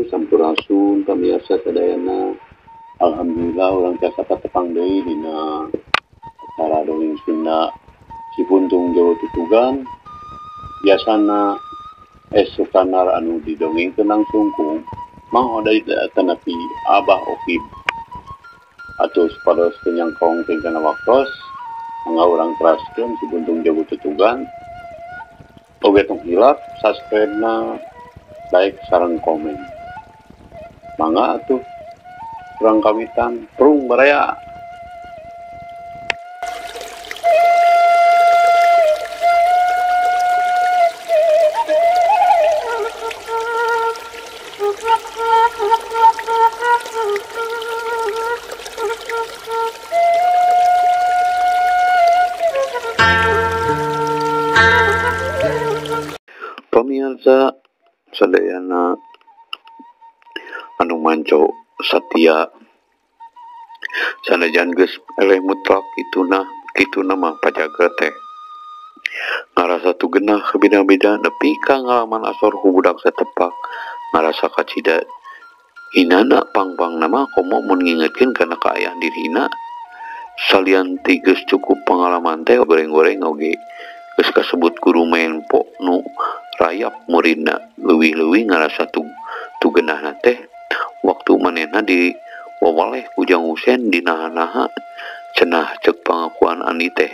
sampurasun pamirsa sadayana. Alhamdulillah orang tiasa katepang deui dina acara dongeng Sunda Cipuntung Jawa Tutugan. Biasana esukanar anu didongengkeun langsung ku Mang Odai tanapi Abah Okib atau sepados penyangkong tingkana waktos mangga urang teraskeun Cipuntung Jawa Tutugan. Oge tong hilap subscribe-na, like sareng komen. Mangga atuh urang kawitan prung baraya. Pemirsa sadayana anu manco satia sanajan geus eleh mutlak kituna mah pajaga teh ngarasa tugenah beda-beda nepi ka ngalaman asor ku budak satepak ngarasa kacida hinana pang-pang nama komo mun ngingetkeun kana kaayaan dirina salian ti geus cukup pengalaman teh goreng-goreng oge geus kasebut guru menpo nu rayap muridna leuwih-leuwih ngarasa tugenahna teh waktu manehna di wawaleh ku Jang Husein dinaha-naha cenah cek pangakuan Ani teh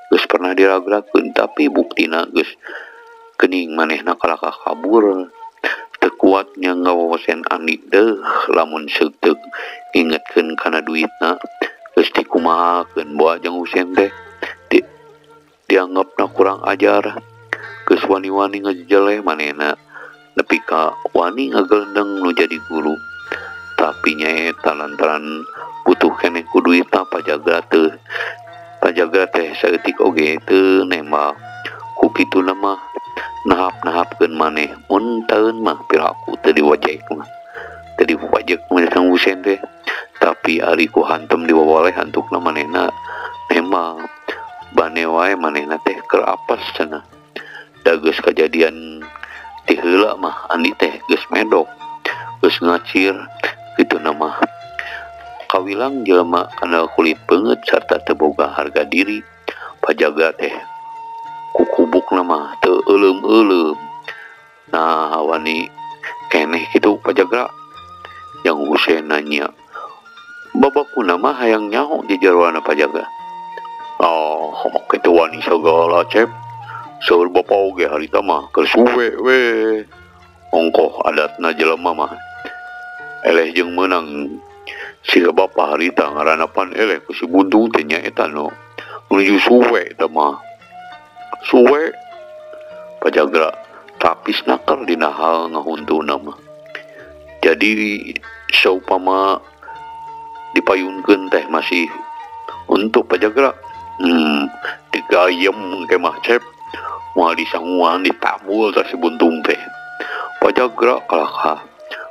geus pernah diragrakeun tapi buktina geus geuning manehna kalaka kabur teu kuat nya ngawawasen Ani deuh lamun seuk teu ingetkeun kana duitna geus dikumahakeun boa Jang Husein teh dianggapna kurang ajar geus wani-wani ngajeleh manehna nepi ka wani ngageundeng nu jadi guru tapi nyaeta lantaran butuh keneh ku duitna pajaga teh saeutik oge teu nembak ku kituna mah nahap-nahapkeun maneh mun taeun mah piraku teu diwajek mah Jang Husein teh tapi ari ku hantem diwawaleh hantukna manehna nembak bane wae manehna teh keur apes cenah da geus kajadian ti heula mah Ani teh geus medok geus ngacir kituna mah kawilang jelema kana kulit beungeut sarta teu boga harga diri pajaga teh kukubukna mah teu euleum-euleum nah wani keneh kitu pajaga Jang Husein nanya babakuna mah hayang nyaho di jarwana pajaga kitu wani sagala cep saur bapa oge harita mah keur suwe we ongkoh adatna jelema mah eleh jeung meunang siga bapa harita ngaranapan eleh ku si Buntung teh nyaeta nu nuju suwe teh mah suwe pajagra tapis nakal dina hal ngahuntuna mah jadi saupama dipayunkeun teh masih untuk pajagra digayem ke mah cep moal disanguan ditambul si Buntung teh pajagra kalaka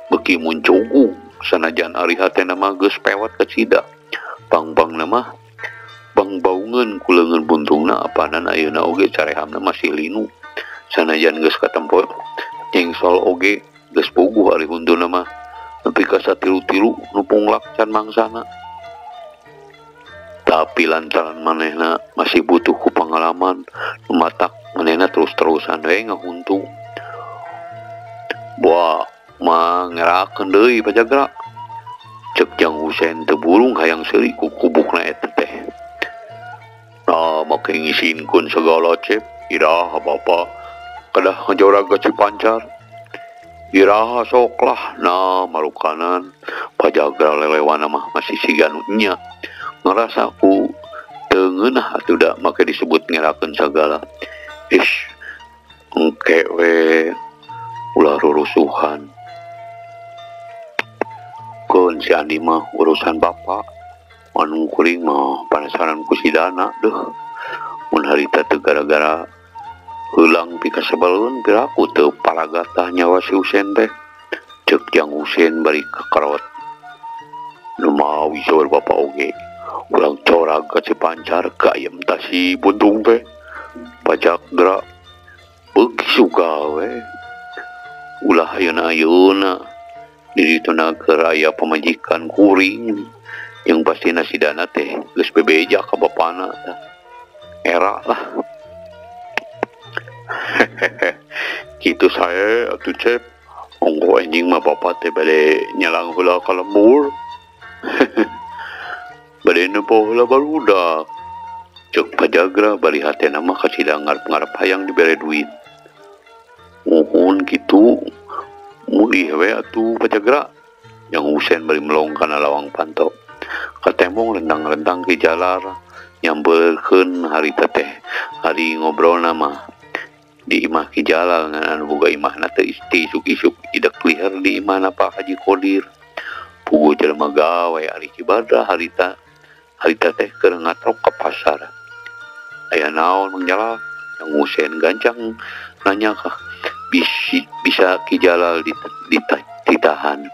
beki muncugu sanajan ari hatena mah geus pewat kacida pang-pang nama bang baungeun ku leungeun Buntungna apanan ayeuna oge carehamna masih linu sanajan geus katempo nyengsol oge geus puguh ari huntuna mah nepi ka satilu-tilu nu punglak can mangsana tapi lantaran manehna masih butuh ku pengalaman matak manehna terus-terusan we ngahuntu boa mah ngerakeun deui pajagra cek Jang Husein teu burung hayang seuri ku kubukna eta teh make ngisinkeun segala cep iraha bapa kedah ngajoraga Cipancar iraha sok lah marukanan pajagra lelewana mah masih siga nu nya ngerasa ku teu ngeunah atuh da make disebut ngerakeun sagala engke we ulah rurusuhan keun si Andi mah urusan bapa anu kuring mah panasaran ku si Dana deuh mun harita teu gara-gara heulang pika sabaleun piraku teu palagatah nyawa si Husein teh cek Jang Husein bari kakarot nu mawi saur bapa oge ulang corag ka Cipancar kayem tah si Buntung teh pajagra beuki suga we ulah ayeuna di ditu aya pamajikan kuring yang pasti nasi dana teh geus bebeja ka bapana tah. Era lah. Kitu saya atuh Cep. Ongko anjing mah bapak teh bade nyalang heula ka lembur. Bade neupo heula barudak. Cek pajagra bari hatena mah kasidang ngarep-ngarep hayang dibere duit. Muhun kitu. Mulih we atuh pajagra. Yang Husen bari melong kana lawang pantau. Katembong rendang-rendang ke jalar nyambeurkeun harita teh. Hari ngobrol nama di imah ki jalal ngan anu boga imahna teh isti isuk-isuk idak liar di imahna Pak Haji Kodir. Puguh jelema gawe ari kibadah harita teh keur ngatrok ka pasar. Aya naon Mang Jalal? Yang Husen gancang nanya kah bisa ki jalal ditahan.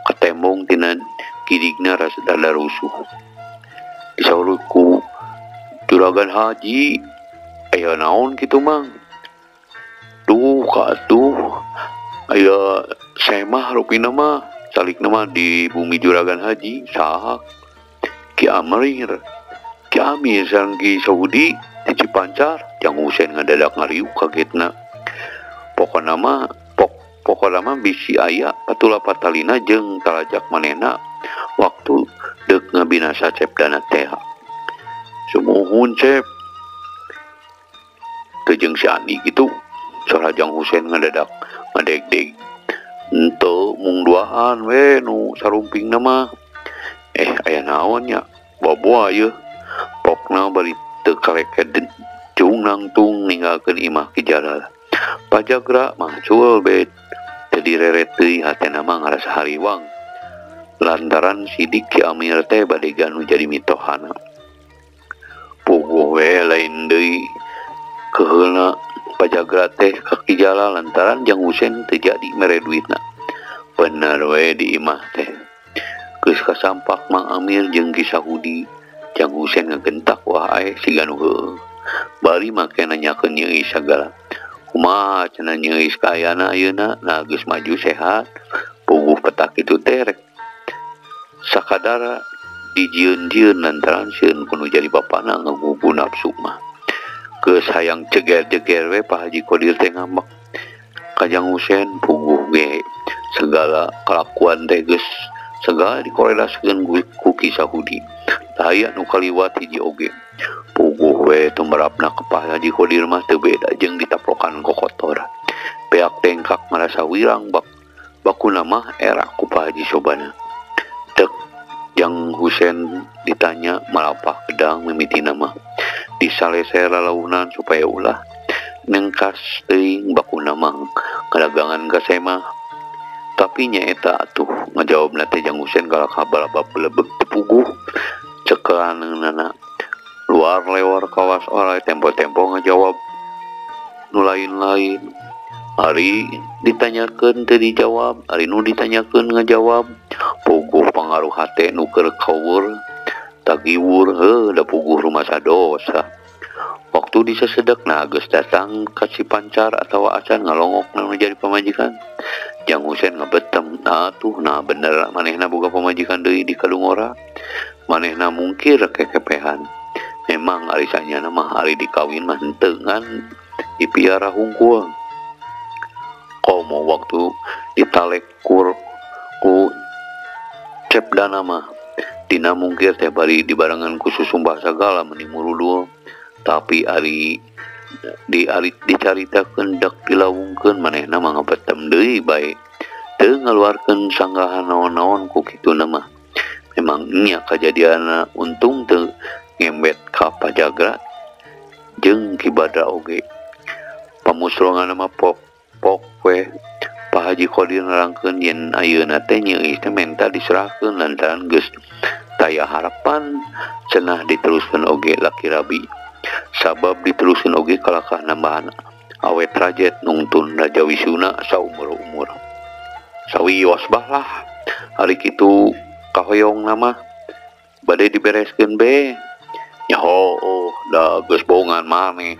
Katembong tina kidigna rasa dada rusuh. Disauluku juragan haji aya naon kitu Mang? Duh katuh aya semah rupina mah salik nama di bumi juragan haji saha Ki Amir sareng Ki Saudi di Cipancar. Jang Husen ngadadak ngariuk kagetna. Pokona mah bisi aya patula patalina jeung talajak manehna waktu deuk ngabinasa Cep dana teh. Sumuhun Cep. Teu jeung si Andi gitu. Salah Jang Husen ngadadak ngadeg-deg. Henteu mung duaan we nu sarumpingna mah. Aya naon nya? Boboa ieu. Pokna bari teu kaleket cung nangtung ninggalkeun imah ki jalal. Pajagra mah cuel bet. Teu direret deui hatena mah ngarasa hariwang. Lantaran sidik Ki Amir teh bade ganu jadi mitohana. Puguh we lain deui keheulna pajagra teh ka Ki Jalal lantaran Jang Husen teu jadi mere duitna. Bener we di imah teh. Geus kasampak Mang Amir jeung Ki Saudi. Jang Husen ngagentak wah ae si ganu heueuh. Bari make nanyakeun nyeuis sagala. Kumaha cenah nyeuis kaayana ayeuna? Nah geus maju sehat. Puguh petak kitu teh rek sakadar dijieun-jieun lantaran sieun kudu jadi bapana ngagugu nafsu mah. Geus hayang ceger-jeger we Pak Haji Kodir teh ngambek ka Jang Husen. Puguh ge segala kelakuan teh geus segala dikorelasikeun ku Ki Saudi. Aya nu kaliwat hiji oge. Puguh we tumrapna ka Pak Haji Kodir mah teu beda jeung ditaplokan kokotor. Peak tengkak merasa wirang bakuna mah era ku Pak Haji Sobana. Tek Jang Husen ditanya malapah gedang mimitina mah. Disalese lalaunan supaya ulah nengkas teuing bakuna mah kadagangan kasema. Tapi nyaeta atuh ngajawabna teh Jang Husen kalau kabalabab lebeg puguh cekelanana luar lewar kawas orai tempo-tempo ngajawab nu lain-lain. Ari ditanyakeun teu dijawab, ari nu ditanyakeun ngajawab. Puguh pangaruh hate nu keur kawur tagiwur da puguh rumah sadosa. Waktu disesedekna geus datang ka Cipancar atawa acan ngalongok nu jadi pamajikan. Jang Husen ngabetem, atuh nah bener manehna boga pamajikan deui di Kadungora. Manehna mungkir kekepehan. Memang ari sanyana mah ari dikawin mah henteu ngan dipiara hungkul. Komo waktu ditalekur ku Cep dana mah dina mungkir teh bari dibarengan ku susumbah sagala mending murudul. Tapi ari dicaritakeun dak dilawungkeun manehna mah ngabetem deui bae teu ngaluarkeun sanggahan naon-naon ku kituna mah. Memang nya kajadianna untung teu ngembet ka pajagra jeung kibada oge. Pamusrongan mah pok we Pak Haji Kodir nerangkeun yen ayeuna teh nyeuis teh menta diserahkeun lantaran geus taya harapan cenah diteruskeun oge laki rabi. Sabab diteruskeun oge kalakah nambahan awet rajet nungtun Raja Wisuna saumur-umur. Sawios lah hari kitu kahoyong nama bade dibereskeun be. Nyaho da geus bohongan maneh.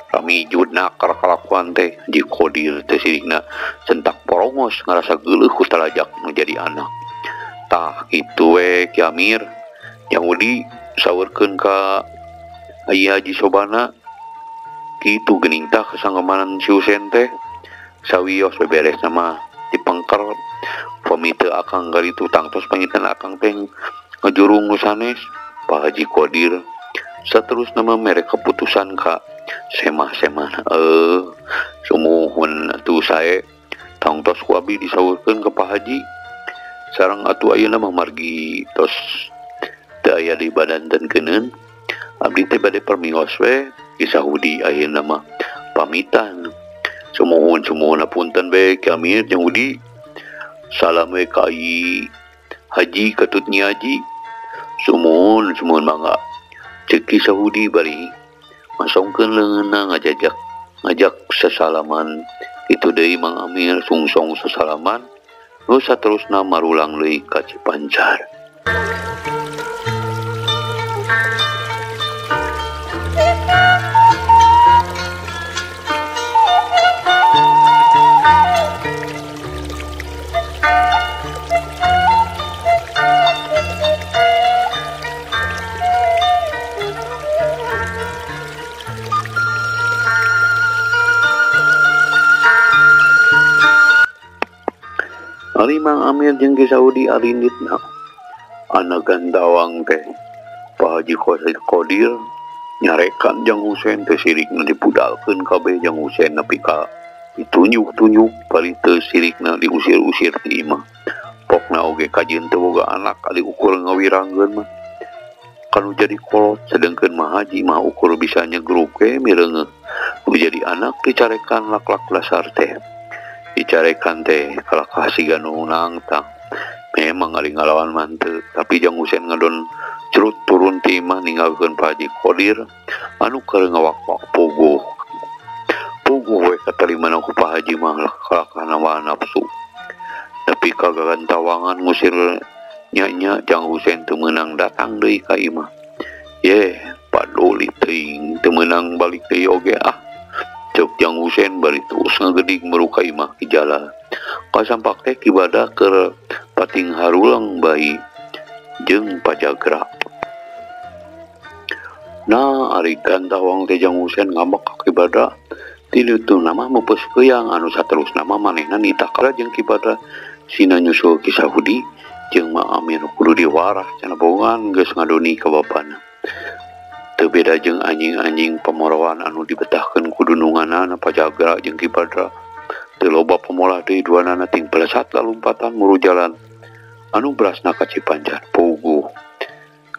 rami judna kalakuan teh Haji Qadir teh sirikna sentak porongos ngarasa geuleuh ku talajak menjadi anak. Tah kitu we Ki Amir Yahudi saweurkeun ka aya Haji Sobana kitu geuning tah kasanggamanan si Husein teh sawios beberes nama dipengker pami teu akang gari tutang tos pangitan akang teh ngajurung nu sanes Pak Haji Qadir saterus nama merek keputusan ka semah sumuhun atuh sae tangtos ku abdi disaweurkeun ka Pak Haji sareng atuh ayeuna mah margi tos teu aya di badantenkeun abdi teh bade permios we di Saudi ayeuna mah pamitan sumuhun punten we Ki Amir jeung Udi salam we ka Haji Ketut Nyi sumuhun mangga cek Ki Saudi bari masongkeun leungeunna ngajak sesalaman itu deui Mang Amir sungsong sesalaman nu saterusna marulang deui ka Cipancar. Ari Mang Amir jeung Ki Saudi arinitna anak gantawang teh Pak Haji Qadir nyarekan jeung Husein teh sirikna dipudalkeun kabeh jeung Husein nepi ka ditunjuk-tunjuk bari teu sirikna diusir-usir ti imah. Pokna oge kajeun teu boga anak kali ukur ngawiranggeun mah kanu jadi kolot sedengkeun mah Haji mah ukur bisa nyegruk we mireungeuh nu jadi anak dicarekan laklak dasar teh dicarekan teh kalakah siga nu unang tah memang ari ngalawan manteu tapi jeung Husein ngadon curut turun ti imah ninggalkeun Pak Haji Qadir anu keur ngawak-wak puguh we katalimana ku Pak Haji mah kalakah nawa nafsu tapi kagagantawangan ngusir nya jeung Husein teu meunang datang deui ka imah ye paduli teuing teu meunang balik deui oge cek jeung Husein bari terus ngagedig meruka imah ki jala kasampak teh kibadah keur pating harulang bayi jeung pajagra. Nah ari gantawang teh jeung Husein ngambek ka kibadah ti leuteung nama meupeus keuyang anu saterusna mah manehna nitakara jeung kibadah sina nyusul Ki Saudi jeung Mang Amir kudu diwarah cenah bohongan geus ngadoni ka bapana. Teu beda jeung anjing-anjing pamorowan anu dibetahkeun ku dununganna pajagra jeung kibadah teu loba pamolah deui duanana ting pelesat lalumpatan muru jalan anu berasna ka Cipancar puguh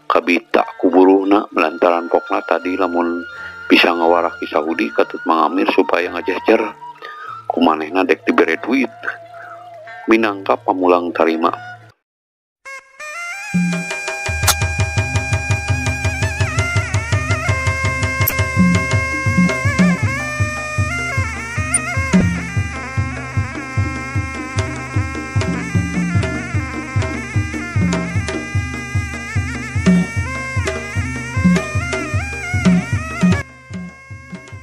kabita ku buruhna melantaran pokna tadi lamun bisa ngawarah Ki Saudi katut Mang Amir supaya ngajejer kumanehna dek dibere duit minangka pamulang tarima.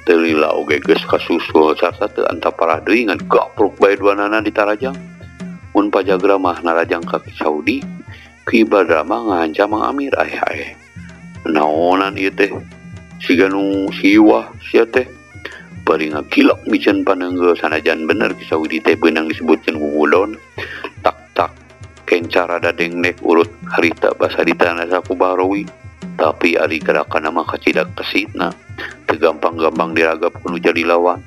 Telila oge geus kasusul sarta teu antaparah deui ngan gapruk bae duanana di Tarajang. Mun pajagra mah narajang ka Ki Saudi, kibadah mah ngahancam Mang Amir aya naonan ieu teh siga nu siwah sia teh bari ngagilak micen paneunggeu sanajan bener Ki Saudi teh beunang disebutkeun gugulon tak kencara dadeng nek urut harita basa ditana saku Bahrawi tapi ari gerakanna mah kacidak kesitna teu gampang-gampang diragap kudu jadi lawan.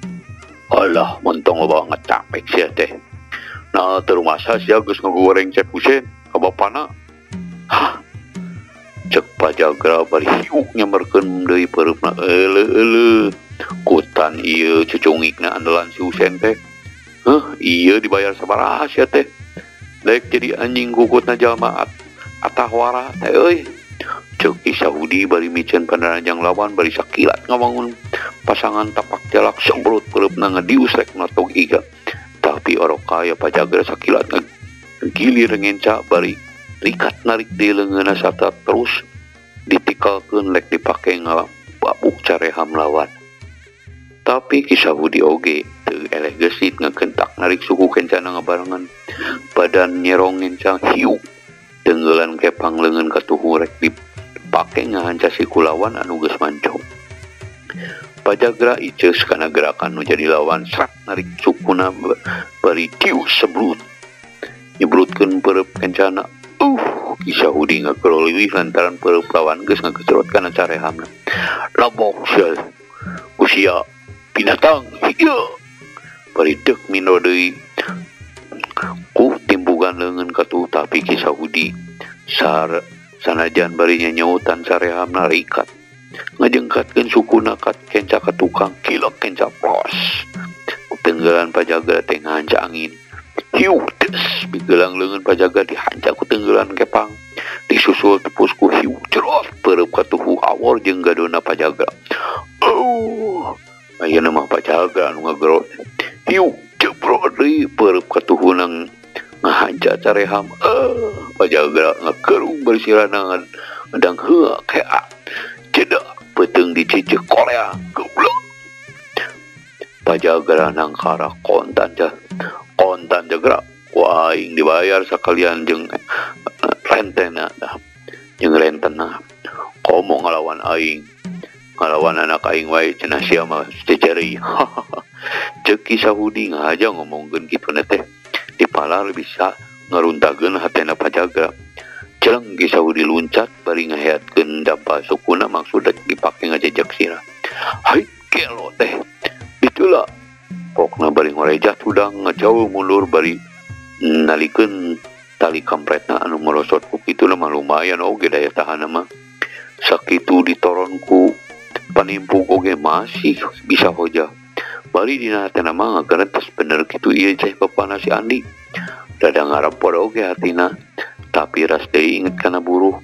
Alah mentong loba ngecapek sia teh. Nah teu rumasa sia geus ngagoreng Cep Husein ka bapana. Hah. Cek pajagra bari hiuk nyamberkeun deui peureupna euleuh kutan ieu cucungikna andalan si Husein teh. Ieu dibayar sabaraha sia teh. Daek jadi anjing gugutna jalma atahwara teh euy. Cek Ki Saudi bari micen pandanjang lawan bari sakilat ngawangun pasangan tapak jalak sembrut peureupna ngadius rek notok iga tapi orok kaya pajagra sakilat gilir ngenca bari rikat narik di leungeunna sarta terus ditikalkeun lek dipake ngababuk careham lawan. Tapi kisah Budi oge teu eleh gesit ngakentak narik suku kencana ngabarengan badan nyerong ngencang hiu tenggelan kepang leungeun katuhu rek dipake ngahanca si kulawan anu geus manco. Pajagra iceus kana gerakan nu jadi lawan srak narik sukuna bari tius seblut nyebrutkeun pereup kencana. Kisah Budi ngageroliwih lantaran pereup lawan geus ngagecrot kana carehamna. Labok sel usia binatang hieu bari deuk mino deui ku timbugan leungeun katuh. Tapi Kisah Budi sanajan bari nyautan sarehamna rikat ngajengkatkeun sukuna kat kenca ka tukang kilek kenca pros tenggelan Pajagra teh ngahanca angin hiu des bigelang leungeun Pajagra dihanca ku tenggelan kepang disusul tepus ku hiu cerot pereup katuhu awor jeung gadona Pajagra. Ayeuna mah Pajagra anu ngagerot hiu jebrot deui pereup katuhu nang ngahanca careham. Pajagra ngakerung bersiranan ngedang heuh kea cedak peteung dicicik Korea goblok. Pajagra nang kara kontan jagra wah aing dibayar sakalian jeung rentena jeung rentena komo ngalawan aing ngalawan anak aing wae cenah sia mah ceceri. Ceuk Kisah Budi ngahaja ngomongkeun kituna teh dipalar bisa ngaruntageun hatena Pajagra. Celeng Kisah Budi luncat bari ngaheatkeun dampa sukuna maksud dipake ngajejak sirah. Hai kelo teh itulah pokna bari ngorejat udang ngajauh mundur bari nalikeun tali kampretna anu merosot ku kituna mah lumayan oge daya tahan mah. Sakitu ditoronku panimpuk oge masih bisa hoja bari dina hatena mah ngagerentas bener kitu ieu ceh bapana si Andi. Rada ngarempor oge hatina tapi ras deui inget kana buruh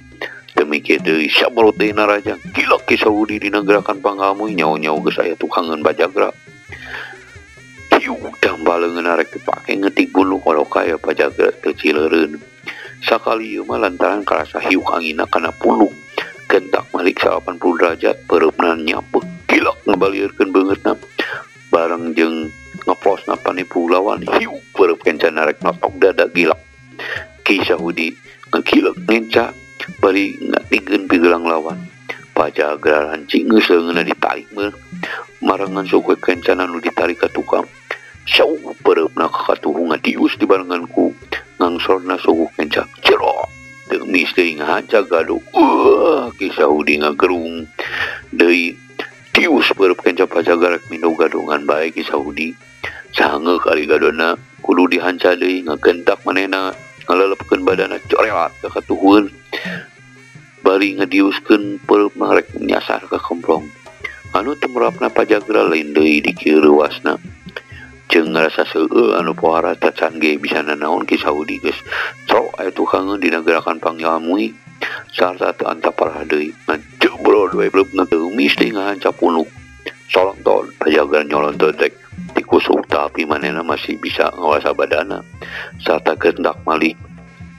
demike deui sabrot deui naraja gila Kisah Budi dina gerakan pangamuy nyao-nyao geus aya tukangan Pajagra. Hiu damba leungeun arek dipake ngeutik bulu kalau kaya Pajagra teu cileureun. Sakali ieu mah lantaran karasa hiu angina kana punduk gentak malik 80 derajat pereupna nyapeuk gila ngabalieureun beungeutna bareng jeung ngeplosna panipu lawan hiu pereup kencana rek notok dada gila. Kisah Budi ngakilek ngenca bari ngatikeun pigelang lawan. Pajagra rancing geus leungeunna ditarik meuh marangan suku kencana nu ditarik ka tukang. Sau pereupna ka katuhu ngadius dibarengan ku ngangsorna suku kenca cerot demis deui ngahanca gaduh. Kisah Budi ngagerung deui tius pereup kenca Pajagra rek mindo gadungan bae Kisah Budi sangeuk ari gadona kudu dihanca deui ngagentak manehna ngalelepkeun badana corelat ka katuhun bari ngadiuskeun pereupna rek nyasar ka kemplong anu temurapna Pajagra lain deui di kieu reuasna jeung ngarasa seueuh anu pohara tacan ge bisa nanaon Kisah Budi geus cro aya tukangeun dina gerakan pangamuy sarta teu antaparah deui ngajebrod we bleupna teumis deui ngahanca punuk solonton Pajagra nyolontot rek dikusuk tapi manehna masih bisa ngawasa badana sarta gendak malik.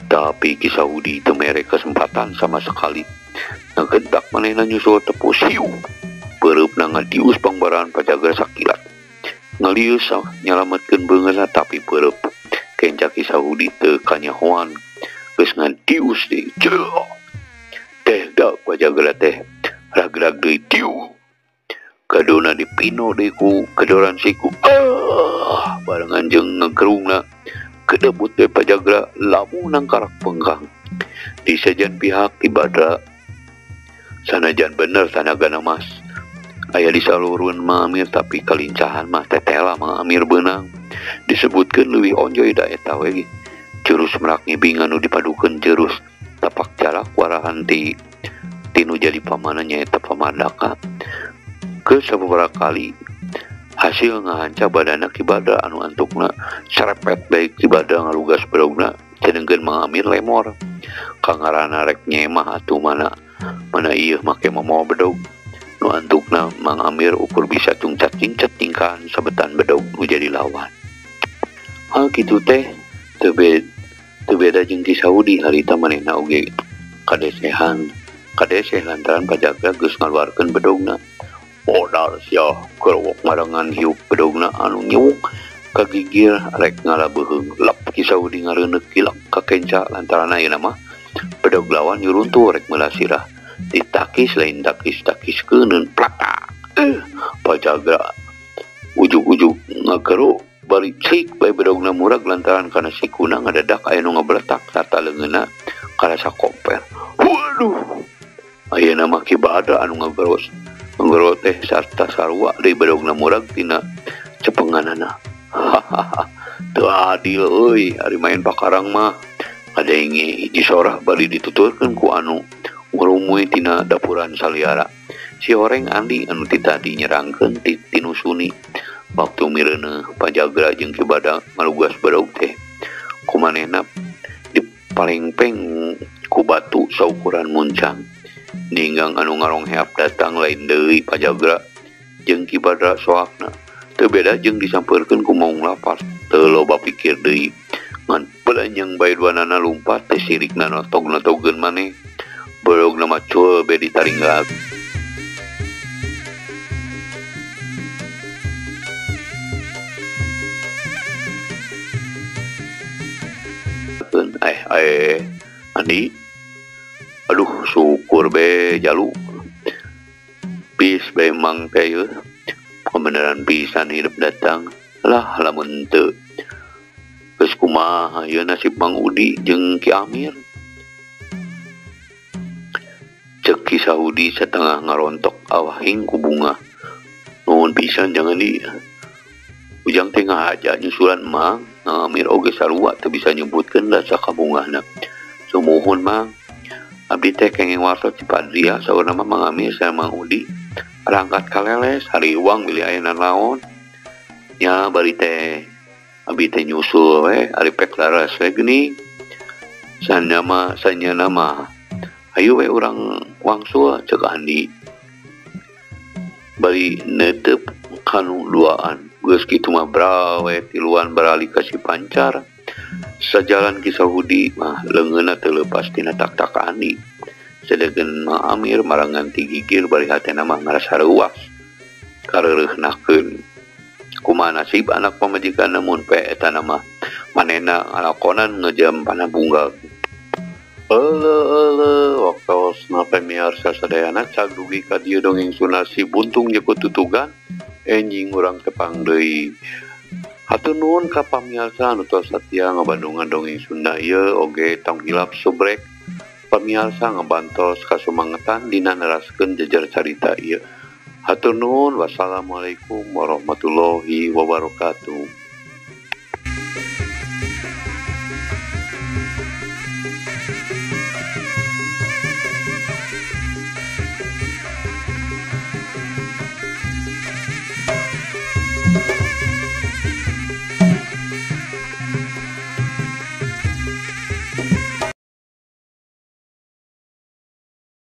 Tapi Kisah Budi teu mere kesempatan sama sekali ngagentak manehna nyusul tepus hiu pereupna ngadius pangbarahan Pajagra sakilat ngalius nyalametkeun beungeutna tapi pereup kenca Kisah Budi teu kanyahoan geus ngadius deui teh da Pajagra teh ragrag deui tiu kadona dipino deui ku kedoran siku barengan jeung ngegerungna kedebut deui Pajagra lamun nang karak penggang di sejen pihak Kibadra sanajan bener tanagana mas aya di saluruhan Mang Amir tapi kalincahan mah tetela Mang Amir beunang disebutkeun leuwih onjoy da eta we jurus merak ngibing anu dipadukeun jurus tapak jalak warahan tinu jadi pamana nyaeta Pamadaka ke sababaraha kali hasil ngahanca badana Kibadra anu antukna serepet baik Kibadra ngalugas bedogna cenengkeun Mang Amir lemor kangarana rek nyemah atuh mana ieu make momo bedog nu antukna Mang Amir ukur bisa cungcat-cincet tingkahan sabetan bedog nu jadi lawan. Hal kitu teh teu beda jeung Kisah Budi harita manehna oge kadeseh lantaran Pajagra geus ngaluarkeun bedogna Modal sia kerwok marangan hiup bedogna anu nyewuk kagigir rek ngalabeheung lap Ki Saudi ngareuneuh kilak kakenca lantaran ayeuna mah bedog lawan nyuruntuh rek meula sirah ditakis lain takis keuneun platak pajagra ujug-ujug ngageru bari cik bae bedogna murag lantaran kana sikuna ngadadak aya nu ngabeletak sarta leungeunna karasa komper. Waduh ayeuna mah Ki Badra anu ngageros teh sarta sarua deui bedogna murag tina cepenganana. Hahaha teu adil euy ari main pakarang mah kadenge hiji sorah bari dituturkeun ku anu ngurumuy tina dapuran saliara. Si Horeng Andi anu ti tadi nyerangkeun ti tinu Suni waktu mireuneuh Pajagra jeung Ki Badra malugas bedog teh kumanehna dipalengpeng ku batu saukuran muncang. Ninggang anu ngarongheap datang lain deui Pajagra jeung Ki Badra soakna teu beda jeung disampeurkeun ku maung lapar teu loba pikir deui ngan belanjang bae duanana lumpat teh sirikna notog-notogkeun maneh bedogna mah cul be ditaringga. Andi aduh syukur be jalu bis be mang teh kebenaran pisan hidup datang lah lamun teu geus kumaha ieu nasib Mang Udi jeung Ki Amir. Cek Ki Saudi setengah ngarontok awahing ku bunga nuhun pisan jangan di ujang teh ngahaja nyusulan Mang Amir oge sarua teu bisa nyebutkeun da sakabungahna sumuhun Mang abdi teh kenging wartos Cipadria saurna mah Mang Amir sareng Mang Udi berangkat kaleles hari uang milih ayeuna naon nya bari teh abdi teh nyusul we ari pek laras we geuning sanyana mah ayo we urang wangsul cek Andi bari neuteup kanu duaan geus kitu mah brawe tiluan beralih ka si Pancar sajalan Ki Saudi mah leungeunna teu leupas tina tak-tak Andi sedegen Mang Amir marangan ti gigir bari hatena mah ngarasa reuas kareureunahkeun kumaha nasib anak pamajikan namun pe eta mah manehna ngalakonan ngejam panabunggal. Waktosna pamiarsa sadayana cag dugi ka dieu dongeng Sunarsi buntung jeung tutugan enjing urang tepang deui. Hatur nuhun ka pamiarsa anu tos satia ngabandungan dongeng Sunda ieu oge tong hilap subrek pamiarsa ngabantos kasumangetan dina neraskeun jejer carita ieu. Hatur nuhun wassalamualaikum warahmatullahi wabarakatuh.